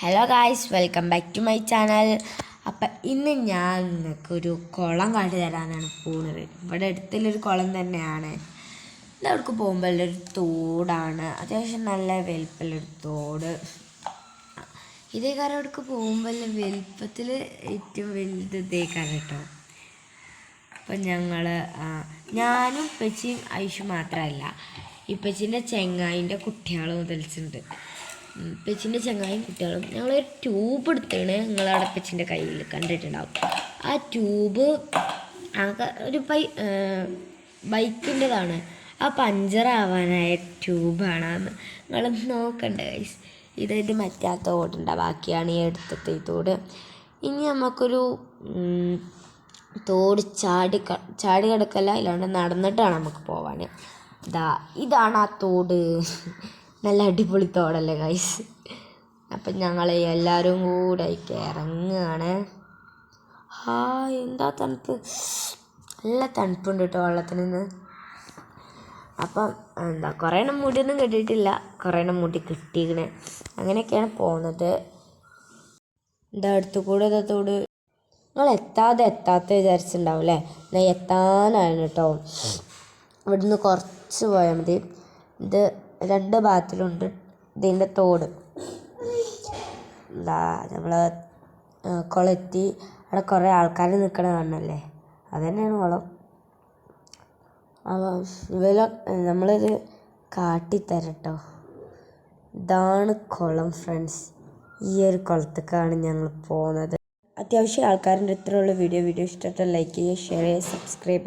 Hello guys, welcome back to my channel. അപ്പം ഇന്ന് ഞാൻ നിങ്ങൾക്കൊരു കുളം കാട്ടി തരാനാണ് പോകുന്നത്. ഇവിടെ അടുത്തുള്ളൊരു കുളം തന്നെയാണ്. ഇതവിടേക്ക് പോകുമ്പോൾ ഒരു തോടാണ്, അത്യാവശ്യം നല്ല വലിപ്പമുള്ളൊരു തോട്. ഇതേ കാര്യം അവിടേക്ക് പോകുമ്പോൾ വലിപ്പത്തിൽ ഏറ്റവും വലുത് ഇതേക്കാരം കേട്ടോ. അപ്പം ഞാനും ഇപ്പച്ചിയും ഐഷു മാത്രമല്ല, ഇപ്പച്ചിൻ്റെ ചെങ്ങായിൻ്റെ കുട്ടികളും മുതലിച്ചുണ്ട്. ഇപ്പച്ചിൻ്റെ ചെങ്ങായും കുട്ടികളും ഞങ്ങളൊരു ട്യൂബ് എടുത്താണ്. നിങ്ങളവിടെ ഇപ്പച്ചിൻ്റെ കയ്യിൽ കണ്ടിട്ടുണ്ടാവും. ആ ട്യൂബ് ഒരു ബൈക്കിൻ്റെതാണ്. ആ പഞ്ചറാവാനായ ട്യൂബാണ്. നിങ്ങൾ നോക്കണ്ടേ ഗൈസ്. ഇതായിട്ട് മറ്റേ തോടുണ്ട, ബാക്കിയാണ് ഈ എടുത്തത്തെ തോട്. ഇനി നമുക്കൊരു തോട് ചാടി കിടക്കല്ല, ഇല്ലാണ്ട് നടന്നിട്ടാണ് നമുക്ക് പോവാൻ. ഇതാണ് ആ തോട്. നല്ല അടിപൊളി തോടല്ലേ ഗൈസ്. അപ്പം ഞങ്ങൾ എല്ലാവരും കൂടെ ഇറങ്ങുകയാണ്. എന്താ തണുപ്പ്, നല്ല തണുപ്പുണ്ട് കേട്ടോ വെള്ളത്തിൽ നിന്ന്. അപ്പം കുറേ എണ്ണം മുടിയൊന്നും കെട്ടിയിട്ടില്ല, കുറേ എണ്ണം മുടി കിട്ടിയിരിക്കണേ. അങ്ങനെയൊക്കെയാണ് പോകുന്നത്. അടുത്തു കൂടെ തോട്. നിങ്ങൾ എത്താത്ത വിചാരിച്ചിട്ടുണ്ടാവും അല്ലേ? എന്നാൽ എത്താനാണ് കേട്ടോ. ഇവിടുന്ന് കുറച്ച് പോയാൽ മതി. ഇത് രണ്ട് ഭാഗത്തിലുണ്ട് ഇതിൻ്റെ തോട്. നമ്മൾ കുളത്തി അവിടെ കുറേ ആൾക്കാർ നിൽക്കണ കാണണല്ലേ, അത് തന്നെയാണ് കുളം. നമ്മളിത് കാട്ടിത്തരട്ടോ. ഇതാണ് കുളം ഫ്രണ്ട്സ്. ഈ ഒരു കുളത്തേക്കാണ് ഞങ്ങൾ പോകുന്നത്. അത്യാവശ്യം ആൾക്കാരുടെ ഇത്രയുള്ള വീഡിയോ ഇഷ്ടപ്പെട്ടാൽ ലൈക്ക് ചെയ്യുക, ഷെയർ ചെയ്യുക, സബ്സ്ക്രൈബ് ചെയ്യുക.